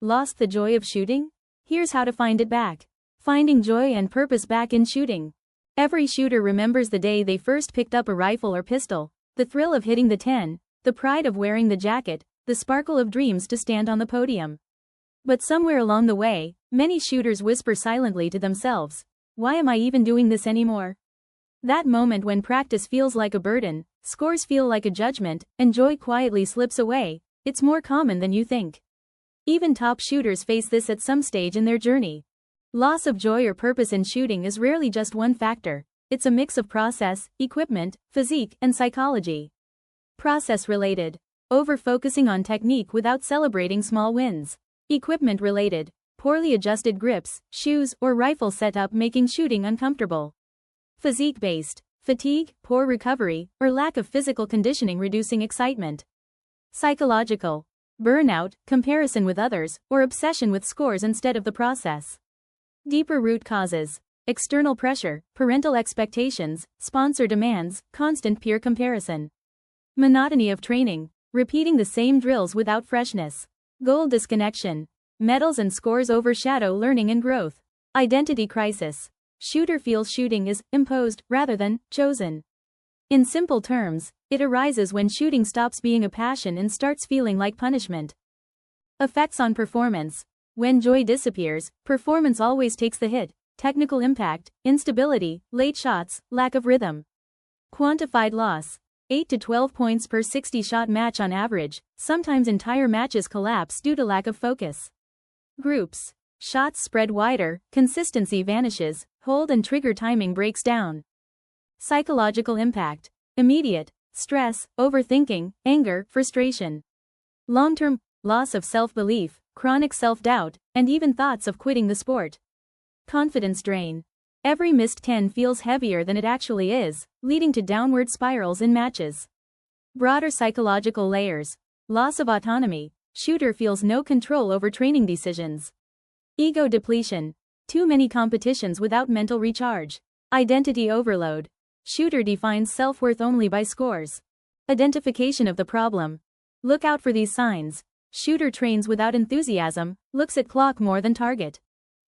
Lost the joy of shooting? Here's how to find it back. Finding joy and purpose back in shooting. Every shooter remembers the day they first picked up a rifle or pistol, the thrill of hitting the 10, the pride of wearing the jacket, the sparkle of dreams to stand on the podium. But somewhere along the way, many shooters whisper silently to themselves, "Why am I even doing this anymore?" That moment when practice feels like a burden, scores feel like a judgment, and joy quietly slips away, it's more common than you think. Even top shooters face this at some stage in their journey. Loss of joy or purpose in shooting is rarely just one factor, it's a mix of process, equipment, physique, and psychology. Process-related. Over-focusing on technique without celebrating small wins. Equipment-related. Poorly adjusted grips, shoes, or rifle setup making shooting uncomfortable. Physique-based. Fatigue, poor recovery, or lack of physical conditioning reducing excitement. Psychological. Burnout, comparison with others, or obsession with scores instead of the process. Deeper root causes. External pressure, parental expectations, sponsor demands, constant peer comparison. Monotony of training. Repeating the same drills without freshness. Goal disconnection. Medals and scores overshadow learning and growth. Identity crisis. Shooter feels shooting is imposed rather than chosen. In simple terms, it arises when shooting stops being a passion and starts feeling like punishment. Effects on performance. When joy disappears, performance always takes the hit. Technical impact, instability, late shots, lack of rhythm. Quantified loss. 8 to 12 points per 60-shot match on average, sometimes entire matches collapse due to lack of focus. Groups. Shots spread wider, consistency vanishes, hold and trigger timing breaks down. Psychological impact. Immediate. Stress, overthinking, anger, frustration. Long-term. Loss of self-belief, chronic self-doubt, and even thoughts of quitting the sport. Confidence drain. Every missed 10 feels heavier than it actually is, leading to downward spirals in matches. Broader psychological layers. Loss of autonomy. Shooter feels no control over training decisions. Ego depletion. Too many competitions without mental recharge. Identity overload. Shooter defines self-worth only by scores. Identification of the problem. Look out for these signs. Shooter trains without enthusiasm, looks at clock more than target.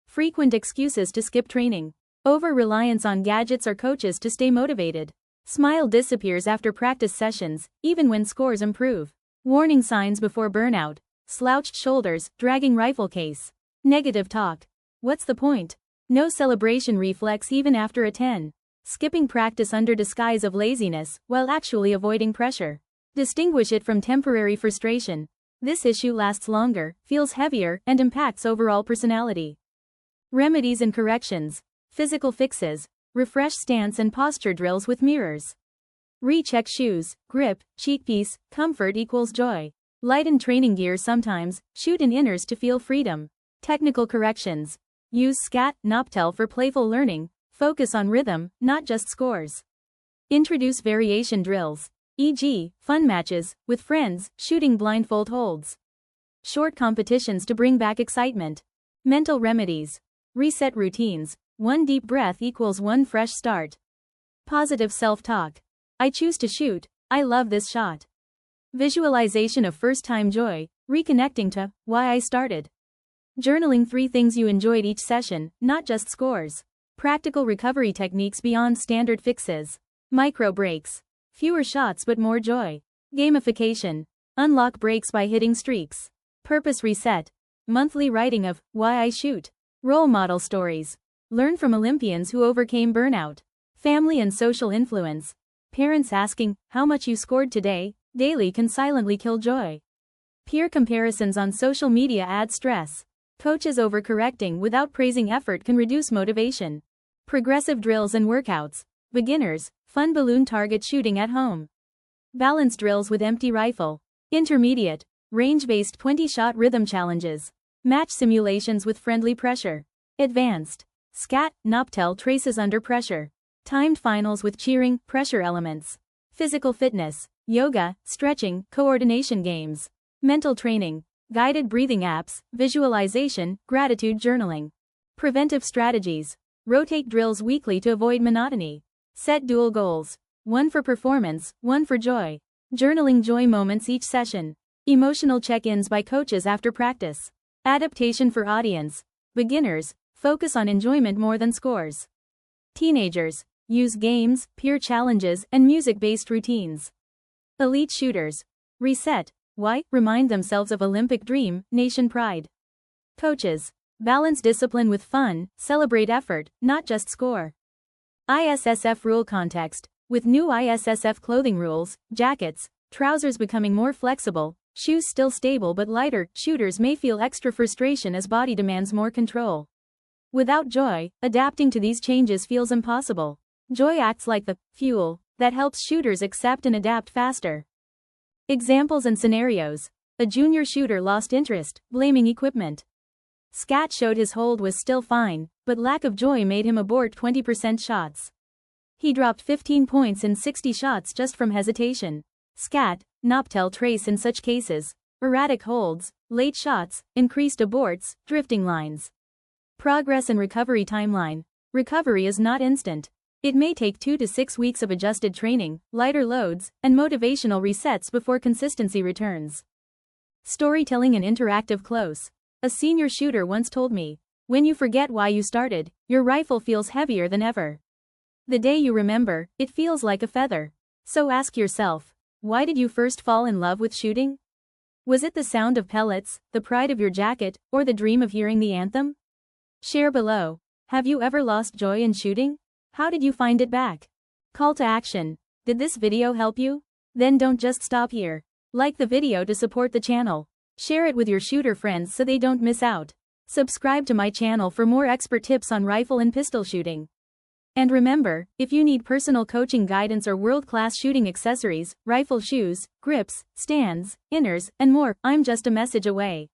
Frequent excuses to skip training. Over-reliance on gadgets or coaches to stay motivated. Smile disappears after practice sessions, even when scores improve. Warning signs before burnout. Slouched shoulders, dragging rifle case. Negative talk. What's the point? No celebration reflex even after a 10. Skipping practice under disguise of laziness, while actually avoiding pressure. Distinguish it from temporary frustration. This issue lasts longer, feels heavier, and impacts overall personality. Remedies and corrections. Physical fixes. Refresh stance and posture drills with mirrors. Recheck shoes, grip, cheek piece, comfort equals joy. Lighten training gear sometimes, shoot in inners to feel freedom. Technical corrections. Use SCATT, Noptel for playful learning, focus on rhythm, not just scores. Introduce variation drills, e.g., fun matches, with friends, shooting blindfold holds. Short competitions to bring back excitement. Mental remedies. Reset routines, 1 deep breath equals 1 fresh start. Positive self-talk. I choose to shoot, I love this shot. Visualization of first-time joy, reconnecting to why I started. Journaling 3 things you enjoyed each session, not just scores. Practical recovery techniques beyond standard fixes. Micro breaks. Fewer shots but more joy. Gamification. Unlock breaks by hitting streaks. Purpose reset. Monthly writing of why I shoot. Role model stories. Learn from Olympians who overcame burnout. Family and social influence. Parents asking, how much you scored today, daily can silently kill joy. Peer comparisons on social media add stress. Coaches overcorrecting without praising effort can reduce motivation. Progressive drills and workouts. Beginners, fun balloon target shooting at home. Balance drills with empty rifle. Intermediate, range-based 20-shot rhythm challenges. Match simulations with friendly pressure. Advanced, SCATT, Noptel traces under pressure. Timed finals with cheering, pressure elements. Physical fitness, yoga, stretching, coordination games. Mental training, guided breathing apps, visualization, gratitude journaling. Preventive strategies. Rotate drills weekly to avoid monotony. Set dual goals. 1 for performance, 1 for joy. Journaling joy moments each session. Emotional check-ins by coaches after practice. Adaptation for audience. Beginners, focus on enjoyment more than scores. Teenagers, use games, peer challenges, and music-based routines. Elite shooters. Reset. Why? Remind themselves of Olympic dream, nation pride. Coaches. Balance discipline with fun, celebrate effort, not just score. ISSF rule context. With new ISSF clothing rules, jackets, trousers becoming more flexible, shoes still stable but lighter, shooters may feel extra frustration as body demands more control. Without joy, adapting to these changes feels impossible. Joy acts like the fuel that helps shooters accept and adapt faster. Examples and scenarios. A junior shooter lost interest, blaming equipment. SCATT showed his hold was still fine, but lack of joy made him abort 20% shots. He dropped 15 points in 60 shots just from hesitation. SCATT, Noptel trace in such cases. Erratic holds, late shots, increased aborts, drifting lines. Progress and recovery timeline. Recovery is not instant. It may take 2 to 6 weeks of adjusted training, lighter loads, and motivational resets before consistency returns. Storytelling and interactive close. A senior shooter once told me, "When you forget why you started, your rifle feels heavier than ever. The day you remember, it feels like a feather." So ask yourself, why did you first fall in love with shooting? Was it the sound of pellets, the pride of your jacket, or the dream of hearing the anthem? Share below. Have you ever lost joy in shooting? How did you find it back? Call to action. Did this video help you? Then don't just stop here. Like the video to support the channel. Share it with your shooter friends so they don't miss out. Subscribe to my channel for more expert tips on rifle and pistol shooting. And remember, if you need personal coaching guidance or world-class shooting accessories, rifle shoes, grips, stands, inners, and more, I'm just a message away.